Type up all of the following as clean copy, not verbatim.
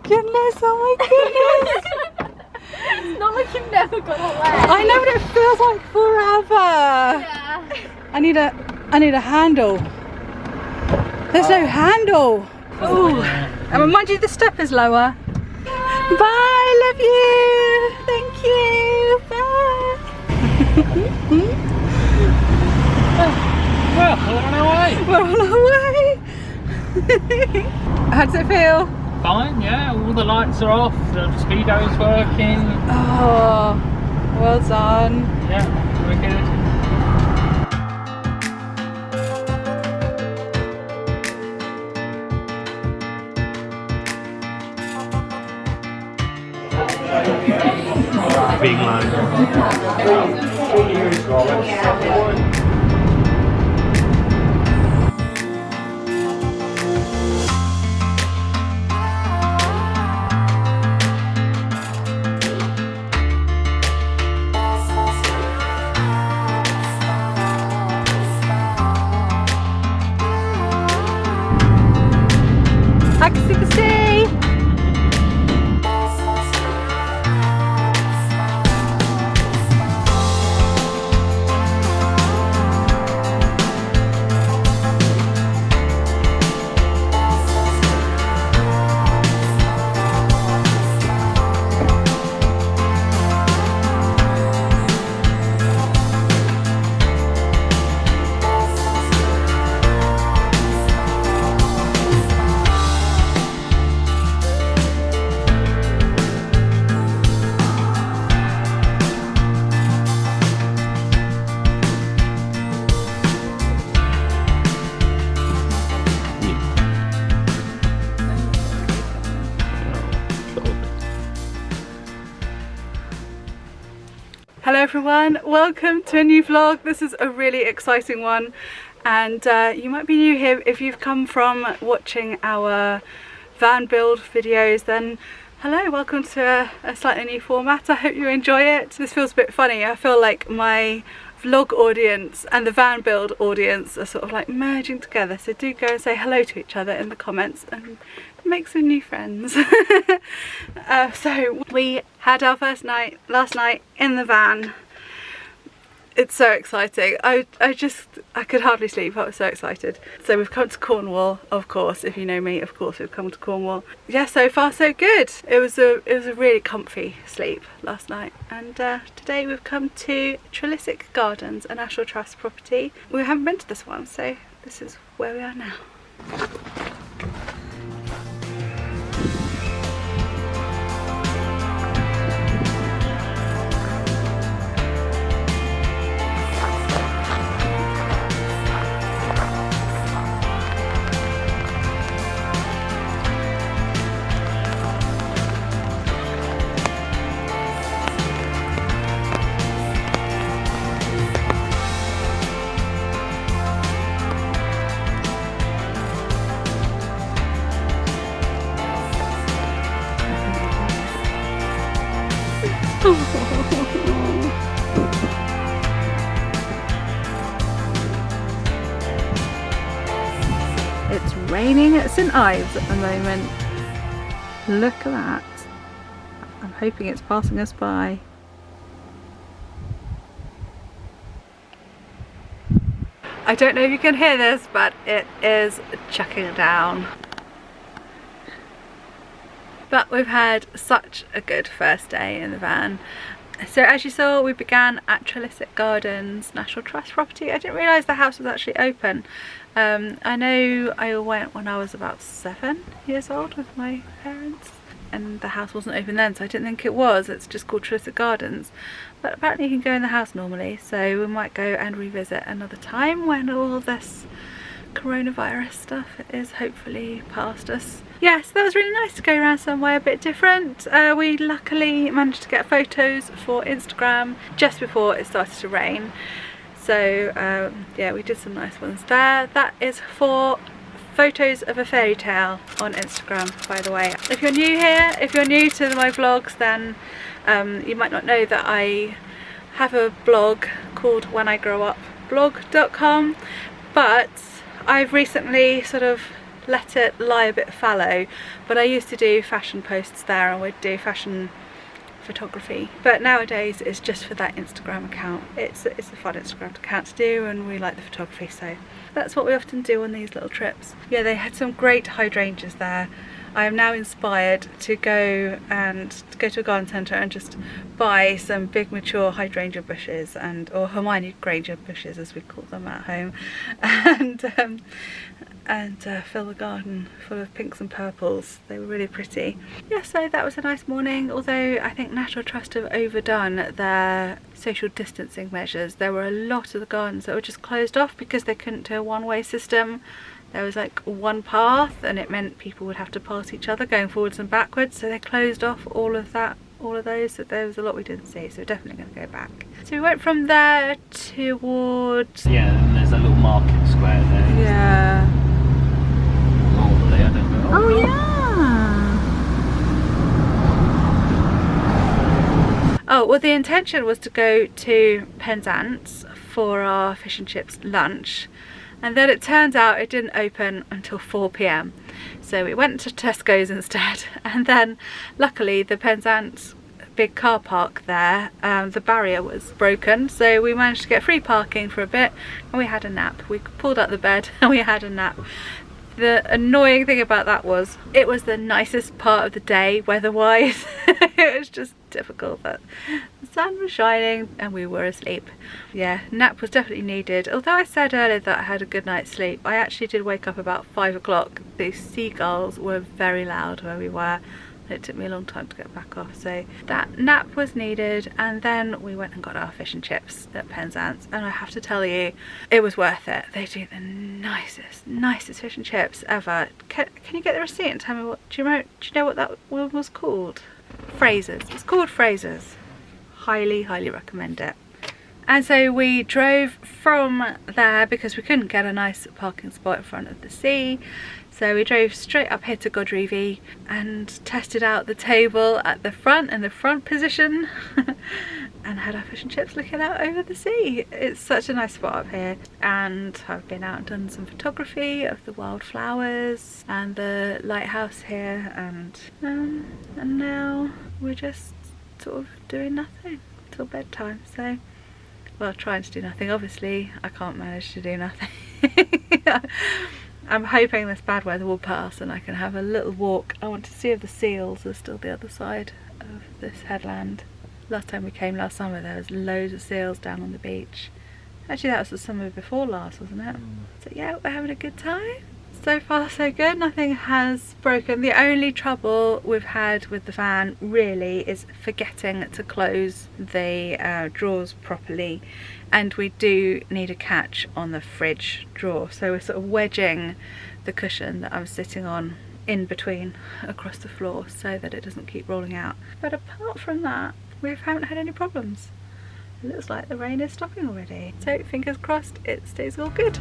goodness, oh my goodness. It's not like you've never gone away. I know, but it feels like forever. Yeah. I need a handle. There's no handle. Oh, and mind you, the step is lower. Bye, love you. Thank you. Bye. Well, we're on our way. We're on our way. How does it feel? Fine, yeah. All the lights are off. The speedo's working. Oh, well done. Yeah, we're good. Big man. I can see the sea. Hello everyone, welcome to a new vlog. This is a really exciting one, and you might be new here. If you've come from watching our van build videos, then hello, welcome to a slightly new format. I hope you enjoy it. This feels a bit funny. I feel like my vlog audience and the van build audience are sort of like merging together, so do go and say hello to each other in the comments and make some new friends. So we had our first night last night in the van. It's so exciting. I could hardly sleep. I was so excited. So we've come to Cornwall, of course. If you know me, of course we've come to Cornwall. Yeah, so far so good. It was a really comfy sleep last night, and today we've come to Trelissick Gardens, a National Trust property. We haven't been to this one, so this is where we are now. It's raining at St Ives at the moment. Look at that. I'm hoping it's passing us by. I don't know if you can hear this, but it is chucking down. But we've had such a good first day in the van. So as you saw, we began at Trelissick Gardens National Trust property. I didn't realise the house was actually open. I know I went when I was about 7 years old with my parents, and the house wasn't open then, so I didn't think it was. It's just called Trelissick Gardens. But apparently you can go in the house normally, so we might go and revisit another time when all of this coronavirus stuff is hopefully past us. Yes, that was really nice to go around somewhere a bit different. We luckily managed to get photos for Instagram just before it started to rain. So yeah, we did some nice ones there. That is for photos of a fairy tale on Instagram, by the way. If you're new here, if you're new to my vlogs, then you might not know that I have a blog called whenIgrowupblog.com, but I've recently sort of let it lie a bit fallow, but I used to do fashion posts there and we'd do fashion photography, but nowadays it's just for that Instagram account. It's a fun Instagram account to do, and we like the photography, so that's what we often do on these little trips. Yeah, they had some great hydrangeas there. I am now inspired to go to a garden centre and just buy some big mature hydrangea bushes, or Hermione Granger bushes as we call them at home, and fill the garden full of pinks and purples. They were really pretty. Yeah, so that was a nice morning, although I think Natural Trust have overdone their social distancing measures. There were a lot of the gardens that were just closed off because they couldn't do a one-way system. There was like one path and it meant people would have to pass each other going forwards and backwards, so they closed off all of those. So there was a lot we didn't see, so we're definitely going to go back. So we went from there towards... Yeah, and there's a little market square there. Yeah. Normally, I don't know. Oh yeah! Oh, well, the intention was to go to Penzance for our fish and chips lunch, and then it turns out it didn't open until 4 p.m. So we went to Tesco's instead, and then luckily the Penzance big car park there, the barrier was broken, so we managed to get free parking for a bit, and we had a nap. We pulled out the bed and we had a nap. The annoying thing about that was it was the nicest part of the day weather-wise. It was just difficult that the sun was shining and we were asleep. Yeah, nap was definitely needed. Although I said earlier that I had a good night's sleep, I actually did wake up about 5 o'clock. The seagulls were very loud where we were. It took me a long time to get back off, so that nap was needed, and then we went and got our fish and chips at Penzance, and I have to tell you, it was worth it. They do the nicest fish and chips ever. Can you get the receipt and tell me what, do you know what that one was called? Fraser's. It's called Fraser's. Highly recommend it. And so we drove from there because we couldn't get a nice parking spot in front of the sea. So we drove straight up here to Godrevy and tested out the table at the front in the front position and had our fish and chips looking out over the sea. It's such a nice spot up here, and I've been out and done some photography of the wildflowers and the lighthouse here, and now we're just sort of doing nothing till bedtime. So, well, trying to do nothing. Obviously I can't manage to do nothing. I'm hoping this bad weather will pass and I can have a little walk. I want to see if the seals are still the other side of this headland. Last time we came last summer there was loads of seals down on the beach. Actually that was the summer before last, wasn't it? So yeah, we're having a good time. So far so good, nothing has broken. The only trouble we've had with the van really is forgetting to close the drawers properly, and we do need a catch on the fridge drawer, so we're sort of wedging the cushion that I'm sitting on in between across the floor so that it doesn't keep rolling out. But apart from that, we haven't had any problems. It looks like the rain is stopping already, so fingers crossed it stays all good.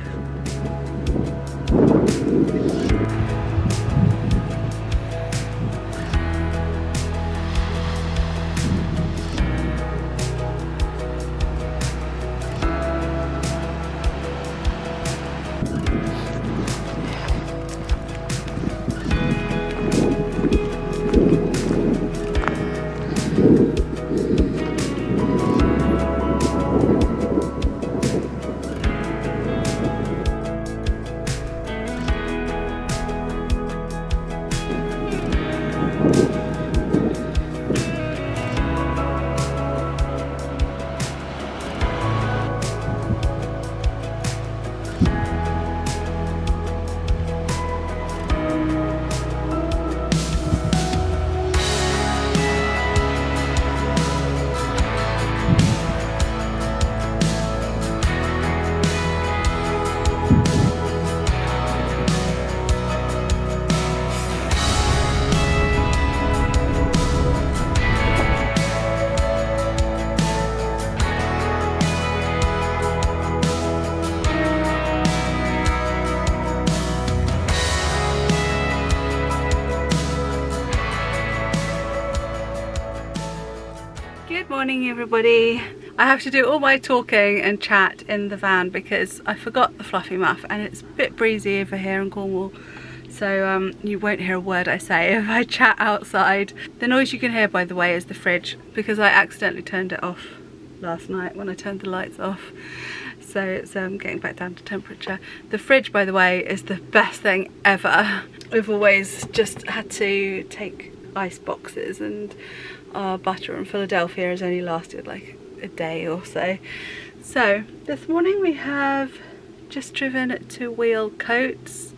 Good morning everybody. I have to do all my talking and chat in the van because I forgot the fluffy muff and it's a bit breezy over here in Cornwall, so you won't hear a word I say if I chat outside. The noise you can hear, by the way, is the fridge, because I accidentally turned it off last night when I turned the lights off. So it's getting back down to temperature. The fridge, by the way, is the best thing ever. We've always just had to take ice boxes, and our butter in Philadelphia has only lasted like a day or so. So this morning we have just driven to Wheel Coats.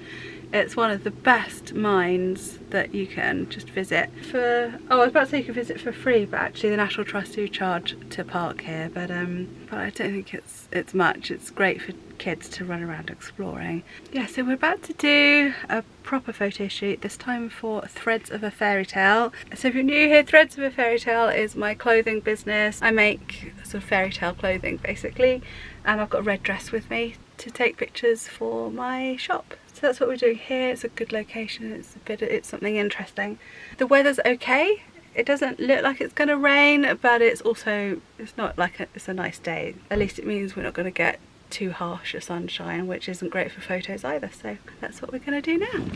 It's one of the best mines that you can just visit for, oh, I was about to say you can visit for free, but actually the National Trust do charge to park here, but I don't think it's much. It's great for kids to run around exploring. Yeah, so we're about to do a proper photo shoot, this time for Threads of a Fairytale. So if you're new here, Threads of a Fairytale is my clothing business. I make sort of fairy tale clothing basically, and I've got a red dress with me to take pictures for my shop. So that's what we're doing here. It's a good location. It's something interesting. The weather's okay. It doesn't look like it's going to rain, but it's not like it's a nice day. At least it means we're not going to get too harsh a sunshine, which isn't great for photos either. So that's what we're going to do now.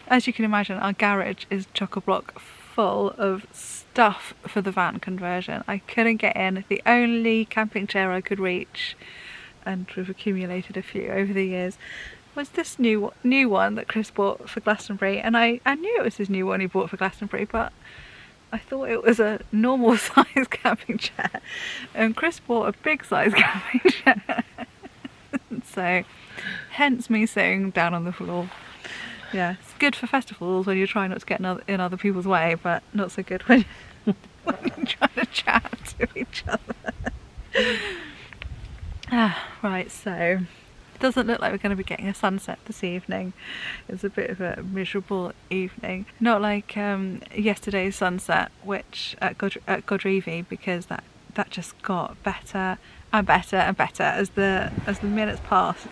As you can imagine, our garage is chock-a-block full of stuff for the van conversion. I couldn't get in. The only camping chair I could reach, and we've accumulated a few over the years, was this new one that Chris bought for Glastonbury. And I knew it was his new one he bought for Glastonbury, but I thought it was a normal size camping chair. And Chris bought a big size camping chair. So, hence me sitting down on the floor. Yeah, it's good for festivals when you're trying not to get in other people's way, but not so good when you're trying to chat to each other. Right, so it doesn't look like we're going to be getting a sunset this evening. It's a bit of a miserable evening. Not like yesterday's sunset, which at Godrevy, because that just got better and better and better as the minutes passed.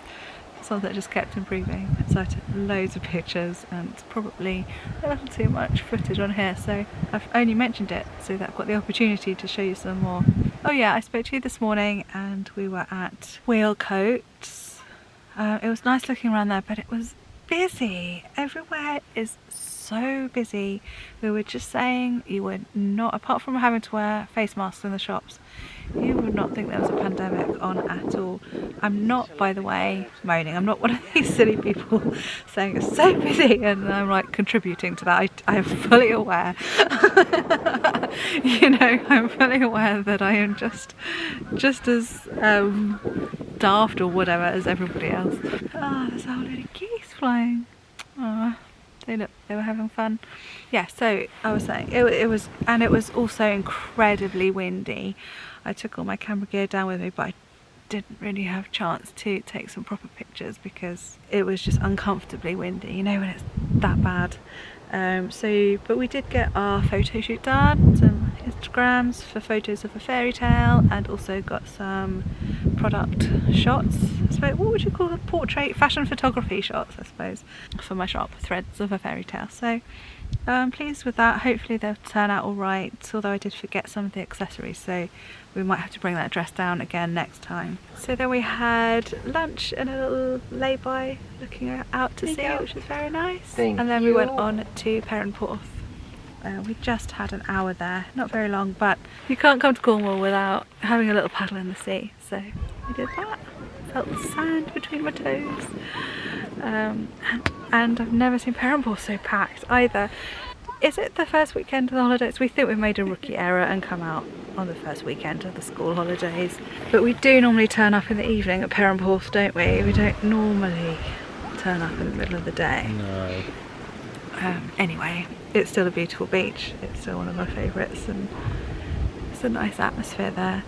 Sunset just kept improving, so I took loads of pictures, and it's probably a little too much footage on here, so I've only mentioned it so that I've got the opportunity to show you some more. Oh yeah, I spoke to you this morning and we were at Wheel Coats. It was nice looking around there, but it was busy. Everywhere is so busy. We were just saying you would not, apart from having to wear face masks in the shops, you would not think there was a pandemic on at all. I'm not, by the way, moaning. I'm not one of these silly people saying it's so busy and I'm like contributing to that. I am fully aware. You know, I'm fully aware that I am just as daft or whatever as everybody else. Oh, there's a whole load of geese flying. Oh, they were having fun. Yeah, so I was saying it was also incredibly windy. I took all my camera gear down with me, but I didn't really have a chance to take some proper pictures because it was just uncomfortably windy, you know, when it's that bad. But we did get our photo shoot done, some Instagrams for photos of a fairy tale, and also got some product shots. So what would you call them? Portrait, fashion photography shots, I suppose, for my shop, Threads of a Fairy Tale. So I'm pleased with that. Hopefully they'll turn out all right, although I did forget some of the accessories, so we might have to bring that dress down again next time. So then we had lunch and a little lay-by looking out to sea, which was very nice. And then we went on to Perranporth. We just had an hour there, not very long, but you can't come to Cornwall without having a little paddle in the sea, so we did that. Felt the sand between my toes. And I've never seen Perranporth so packed either. Is it the first weekend of the holidays? We think we've made a rookie error and come out on the first weekend of the school holidays. But we do normally turn up in the evening at Perranporth, don't we? We don't normally turn up in the middle of the day. No. Anyway, it's still a beautiful beach. It's still one of my favourites, and it's a nice atmosphere there.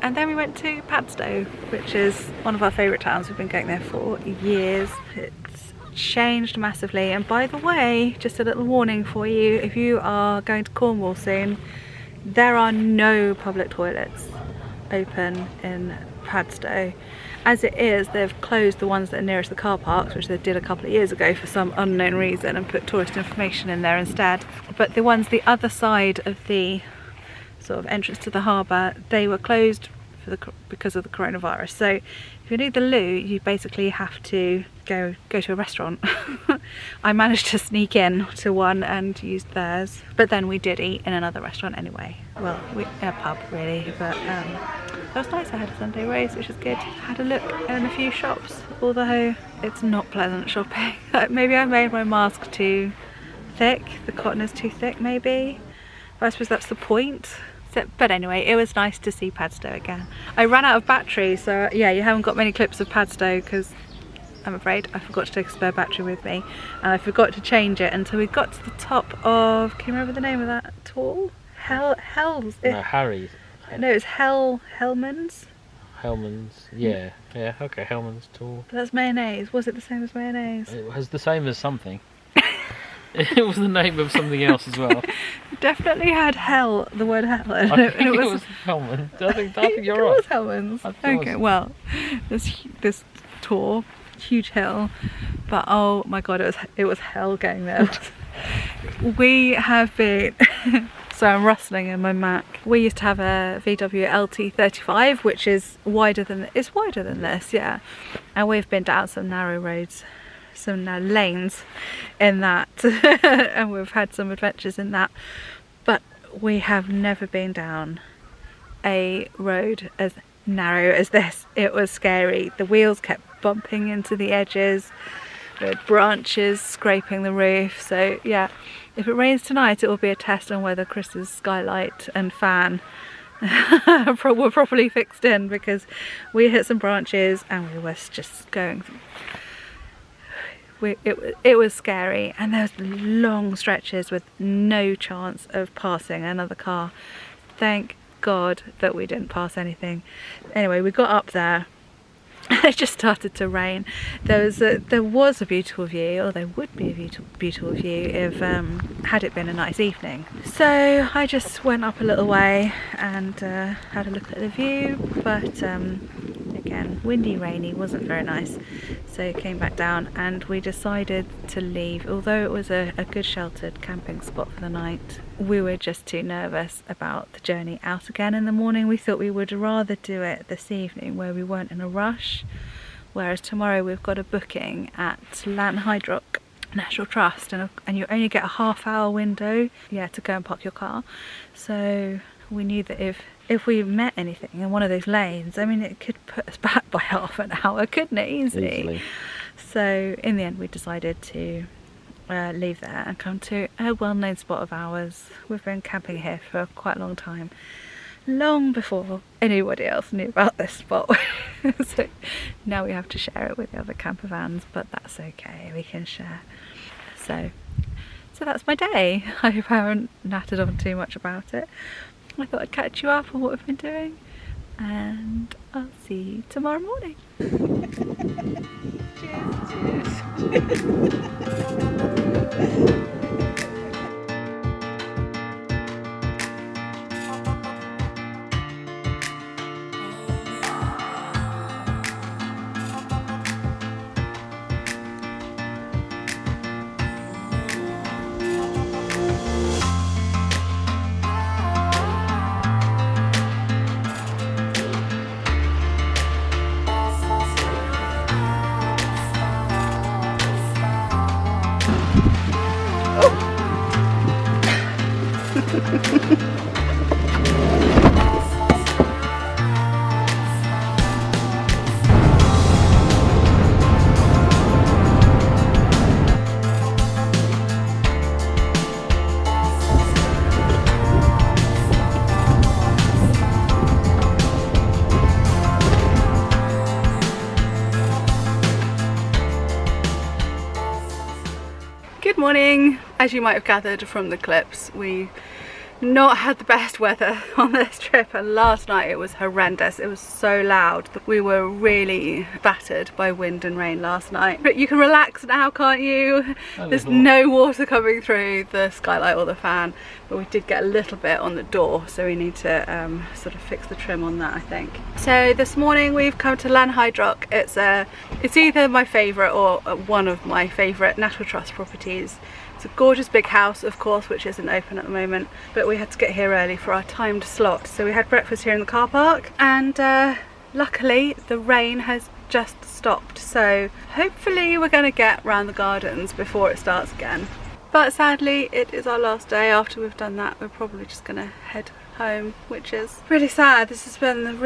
And then we went to Padstow, which is one of our favourite towns. We've been going there for years. It's changed massively, and by the way, just a little warning for you, if you are going to Cornwall soon, there are no public toilets open in Padstow. As it is, they've closed the ones that are nearest the car parks, which they did a couple of years ago for some unknown reason, and put tourist information in there instead. But the ones the other side of the sort of entrance to the harbour, they were closed because of the coronavirus. So if you need the loo, you basically have to go to a restaurant. I managed to sneak in to one and used theirs, but then we did eat in another restaurant anyway. Well, in a pub really, but that was nice. I had a Sunday roast, which was good. Had a look in a few shops, although it's not pleasant shopping. Maybe I made my mask too thick, the cotton is too thick maybe, but I suppose that's the point. But anyway, it was nice to see Padstow again. I ran out of battery, so yeah, you haven't got many clips of Padstow because I'm afraid I forgot to take a spare battery with me, and I forgot to change it until we got to the top of, can you remember the name of that tall? Harry's. No, it's Hellman's. Yeah, okay, Hellman's tall. But that's mayonnaise. Was it the same as mayonnaise? It was the same as something. It was the name of something else as well. Definitely had the word hell. I think it was Hellman's. I think you're right. It was Hellman's. Okay, well, this tour, huge hill, but oh my god, it was hell going there. We have been. So I'm rustling in my Mac. We used to have a VW LT35, which is wider than this, yeah. And we've been down some narrow roads, some lanes in that, and we've had some adventures in that. But we have never been down a road as narrow as this. It was scary. The wheels kept bumping into the edges. There were branches scraping the roof. So yeah, if it rains tonight, it will be a test on whether Chris's skylight and fan were properly fixed in, because we hit some branches and we were just going. It was scary, and there was long stretches with no chance of passing another car. Thank God that we didn't pass anything. Anyway, we got up there. It just started to rain. There was a beautiful view, or there would be a beautiful view if had it been a nice evening. So I just went up a little way and had a look at the view, but again, windy, rainy, wasn't very nice. So came back down, and we decided to leave. Although it was a good sheltered camping spot for the night, we were just too nervous about the journey out again in the morning. We thought we would rather do it this evening where we weren't in a rush, whereas tomorrow we've got a booking at Lanhydrock National Trust, and you only get a half-hour window, yeah, to go and park your car. So we knew that if we met anything in one of those lanes, I mean, it could put us back by half an hour, couldn't it? Easily. So in the end we decided to leave there and come to a well-known spot of ours. We've been camping here for quite a long time, long before anybody else knew about this spot. So now we have to share it with the other camper vans, but that's okay, we can share. So that's my day. I hope I haven't nattered on too much about it. I thought I'd catch you up on what we've been doing, and I'll see you tomorrow morning. Cheers. Good morning. As you might have gathered from the clips, we not had the best weather on this trip, and last night it was horrendous. It was so loud that we were really battered by wind and rain last night. But you can relax now, can't you? There's no water coming through the skylight or the fan, but we did get a little bit on the door, so we need to sort of fix the trim on that, I think. So this morning we've come to Lanhydrock. It's either my favourite or one of my favourite National Trust properties. It's a gorgeous big house, of course, which isn't open at the moment, but we had to get here early for our timed slot. So we had breakfast here in the car park, and luckily the rain has just stopped. So hopefully we're going to get round the gardens before it starts again. But sadly, it is our last day. After we've done that, we're probably just going to head home, which is really sad. This has been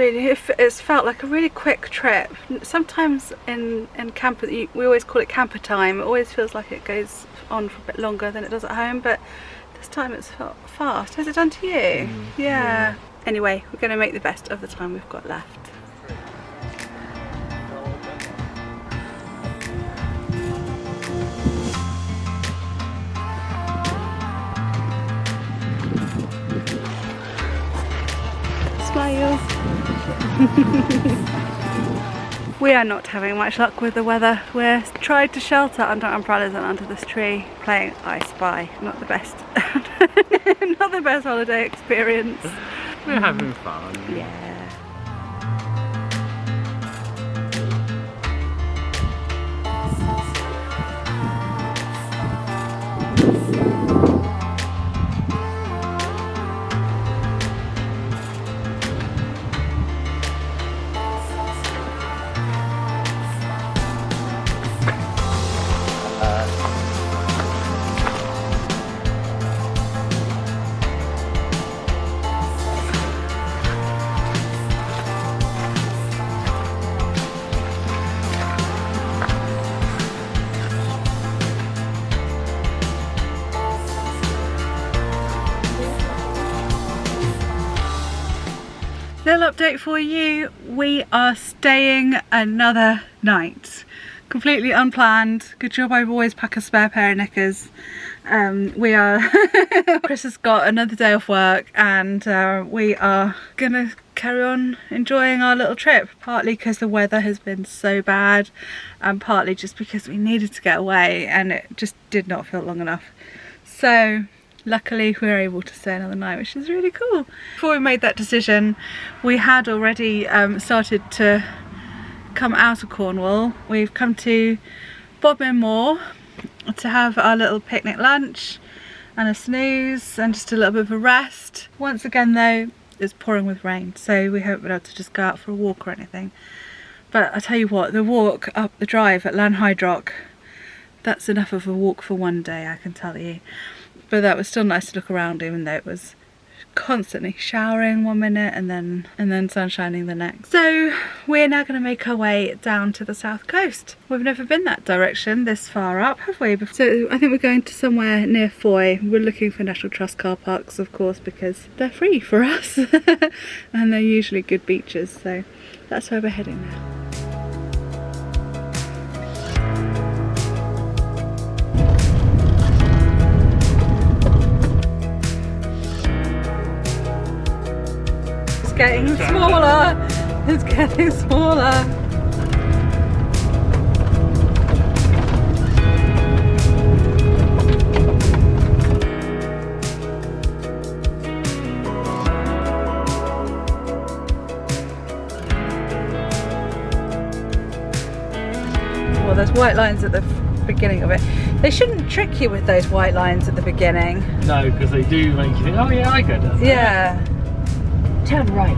it's felt like a really quick trip. Sometimes in camper, we always call it camper time. It always feels like it goes on for a bit longer than it does at home, but this time it's felt fast. Has it done to you? Yeah. Anyway, we're going to make the best of the time we've got left. Smile. We are not having much luck with the weather. We're tried to shelter under umbrellas and under this tree, playing I Spy. Not the best, not the best holiday experience. We're having fun. Yeah. Little update for you, we are staying another night. Completely unplanned. Good job I always pack a spare pair of knickers. Chris has got another day off work, and we are gonna carry on enjoying our little trip, partly because the weather has been so bad and partly just because we needed to get away and it just did not feel long enough. So luckily we were able to stay another night, which is really cool. Before we made that decision, we had already started to come out of Cornwall. We've come to Bodmin moor to have our little picnic lunch and a snooze and just a little bit of a rest. Once again though, it's pouring with rain, so we haven't been able to just go out for a walk or anything. But I tell you what, the walk up the drive at Lanhydrock, that's enough of a walk for one day, I can tell you. But that was still nice to look around, even though it was constantly showering one minute and then sun shining the next. So we're now going to make our way down to the south coast. We've never been that direction this far up, have we? So I think we're going to somewhere near Foy. We're looking for National Trust car parks, of course, because they're free for us and they're usually good beaches, so that's where we're heading now. It's getting smaller. It's getting smaller. Well, there's white lines at the beginning of it. They shouldn't trick you with those white lines at the beginning. No, because they do make you think, oh yeah, I go down there. Yeah. Turn right.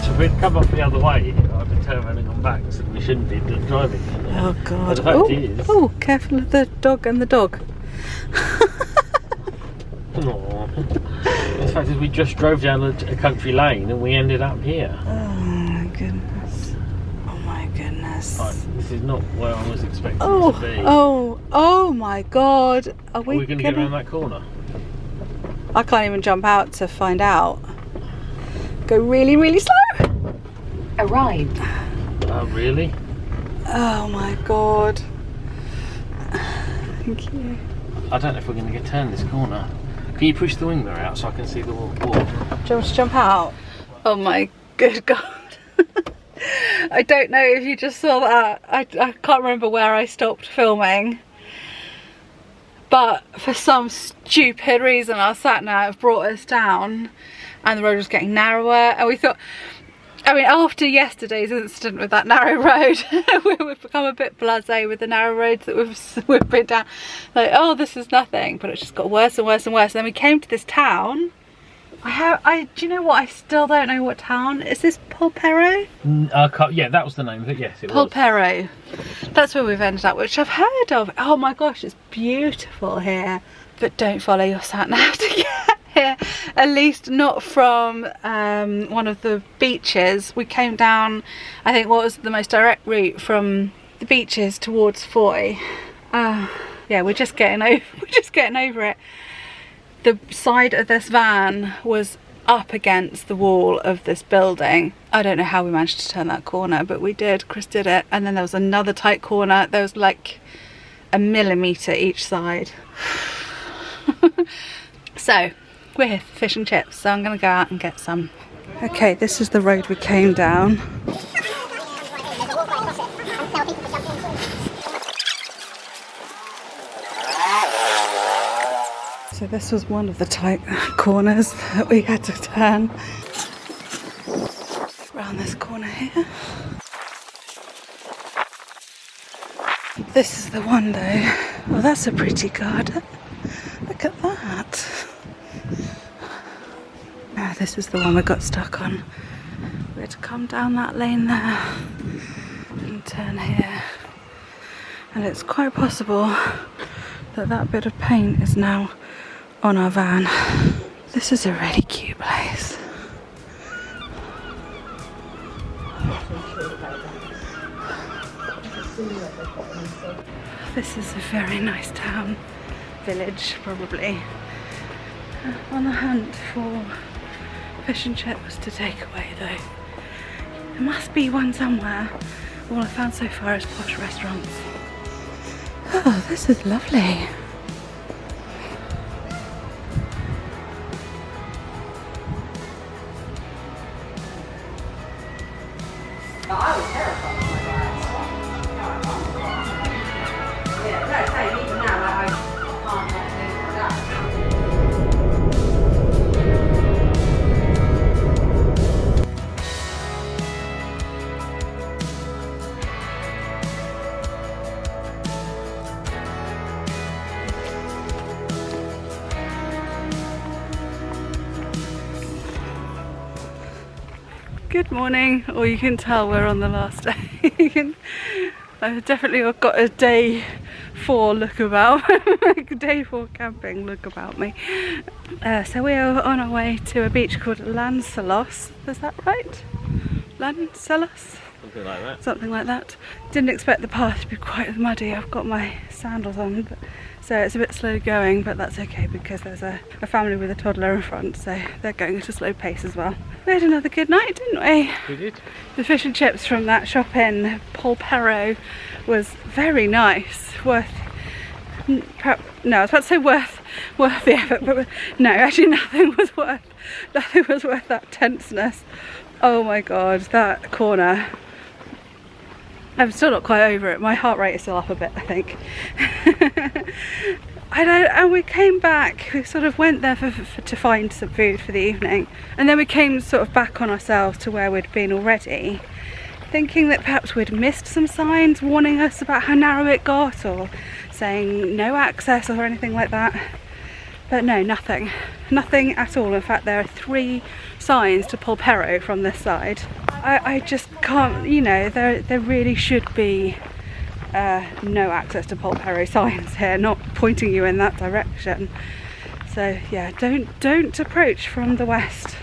So if we'd come up the other way, I'd be turned around and gone back, so we shouldn't be driving. Oh God. But the fact is... Oh, careful of the dog and the dog. No. The fact is we just drove down a country lane and we ended up here. Oh my goodness. Oh my goodness. Right, this is not where I was expecting Oh, it to be. oh my God. Are we going to get around that corner? I can't even jump out to find out. Go really, really slow. Arrived. Oh, really? Oh my god. Thank you. I don't know if we're going to get turn this corner. Can you push the wing mirror out so I can see the wall? Do you want to jump out? Oh my good god. I don't know if you just saw that. I can't remember where I stopped filming. But for some stupid reason our sat-nav brought us down and the road was getting narrower and we thought, I mean, after yesterday's incident with that narrow road, we've become a bit blasé with the narrow roads that we've been down. Like, oh, this is nothing, but it just got worse and worse and worse. And then we came to this town. Do you know what? I still don't know what town. Is this Polperro? Yeah, that was the name of it. Yes, it was. Polperro. That's where we've ended up, which I've heard of. Oh my gosh, it's beautiful here. But don't follow your sat-nav to get here. At least not from one of the beaches. We came down, I think, what was the most direct route from the beaches towards Foy. Yeah, we're just getting over it. The side of this van was up against the wall of this building. I don't know how we managed to turn that corner, but we did. Chris did it. And then there was another tight corner. There was like a millimetre each side. So we're here for fish and chips, so I'm gonna go out and get some. Okay, this is the road we came down. So this was one of the tight corners that we had to turn. Around this corner here. This is the one though. Oh, that's a pretty garden. Look at that. Ah, this is the one we got stuck on. We had to come down that lane there and turn here. And it's quite possible that that bit of paint is now on our van. This is a really cute place. This is a very nice town, village probably. On the hunt for fish and chips to take away though. There must be one somewhere. All I've found so far is posh restaurants. Oh, this is lovely. I was terrified of my dad. Yeah, that's how even now I can't get anything like that. Good morning, or you can tell we're on the last day. I've definitely got a day 4 look about, like day 4 camping look about me. So we are on our way to a beach called Lansallos. Is that right? Lansallos? Something like that. Something like that. Didn't expect the path to be quite as muddy. I've got my sandals on, but, so it's a bit slow going, but that's okay because there's a family with a toddler in front, so they're going at a slow pace as well. We had another good night, didn't we? We did. The fish and chips from that shop in Polperro was very nice. No, I was about to say worth the effort, but no, actually nothing was worth that tenseness. Oh my god, that corner. I'm still not quite over it. My heart rate is still up a bit, I think. And we came back, we sort of went there to find some food for the evening, and then we came sort of back on ourselves to where we'd been already, thinking that perhaps we'd missed some signs warning us about how narrow it got, or saying no access or anything like that. But no, nothing at all. In fact, there are 3 signs to Polperro from this side. I just can't, you know, there really should be no access to Polperro signs here, not pointing you in that direction. So yeah, don't approach from the west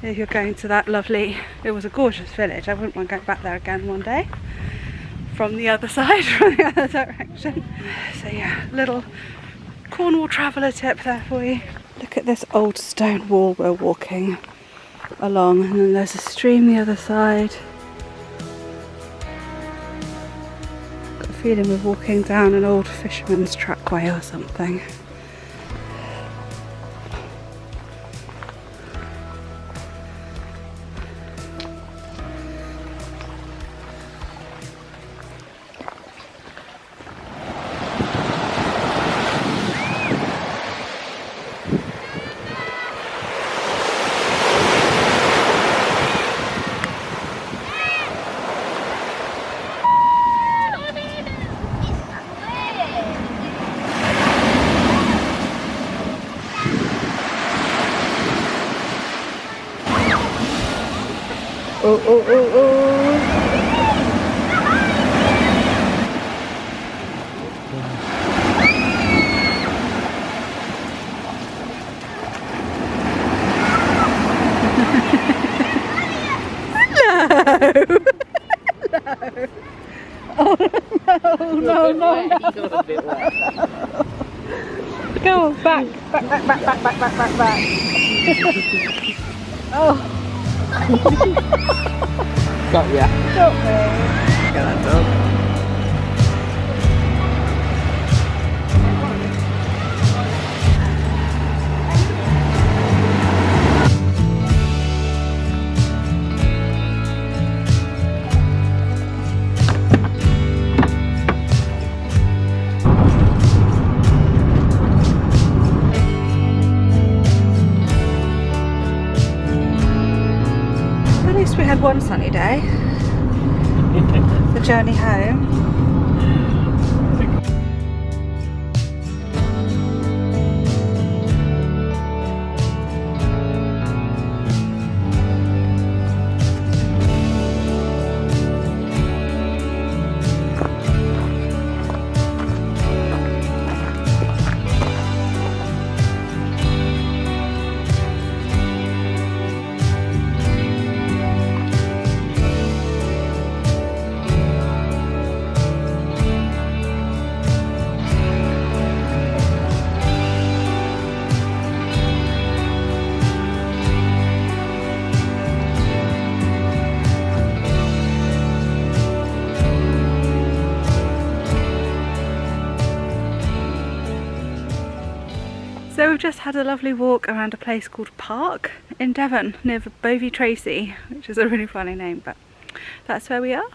if you're going to that lovely, it was a gorgeous village. I wouldn't mind going back there again one day from the other side, from the other direction. So yeah, little Cornwall traveller tip there for you. Look at this old stone wall we're walking along, and then there's a stream the other side. Got a feeling we're walking down an old fisherman's trackway or something. Oh, oh, oh, oh. No. No, no. Go on, back. Oh. Got ya. Got me. Get that dog. We had one sunny day. The journey home. So we've just had a lovely walk around a place called Parke in Devon, near Bodmin Tracy, which is a really funny name, but that's where we are.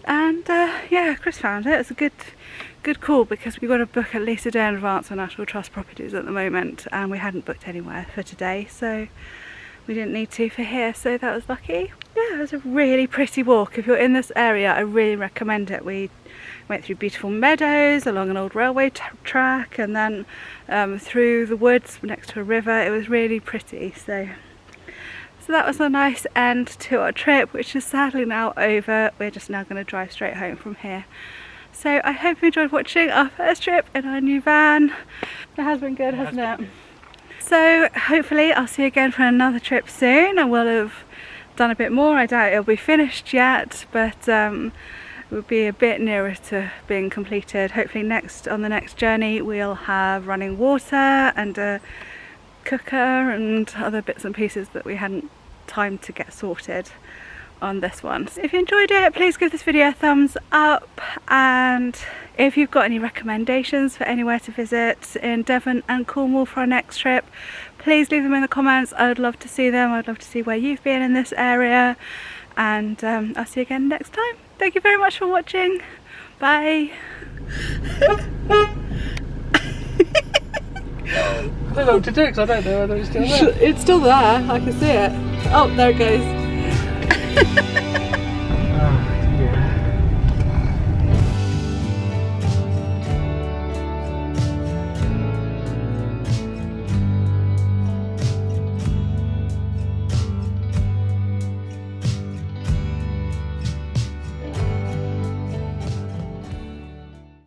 And yeah, Chris found it. It's a good call because we've got to book at least a day in advance on National Trust properties at the moment, and we hadn't booked anywhere for today, so we didn't need to for here, so that was lucky. Yeah, it was a really pretty walk. If you're in this area, I really recommend it. We went through beautiful meadows along an old railway track, and then through the woods next to a river. It was really pretty. So that was a nice end to our trip, which is sadly now over. We're just now going to drive straight home from here. So I hope you enjoyed watching our first trip in our new van. It has been good, hasn't it? So hopefully I'll see you again for another trip soon, and we'll have done a bit more. I doubt it'll be finished yet, but we'll be a bit nearer to being completed. Hopefully on the next journey we'll have running water and a cooker and other bits and pieces that we hadn't time to get sorted on this one. So if you enjoyed it, please give this video a thumbs up, and if you've got any recommendations for anywhere to visit in Devon and Cornwall for our next trip, please leave them in the comments. I would love to see them. I'd love to see where you've been in this area, and I'll see you again next time. Thank you very much for watching. Bye. I don't know what to do because I don't know whether it's still there. It's still there. I can see it. Oh, there it goes.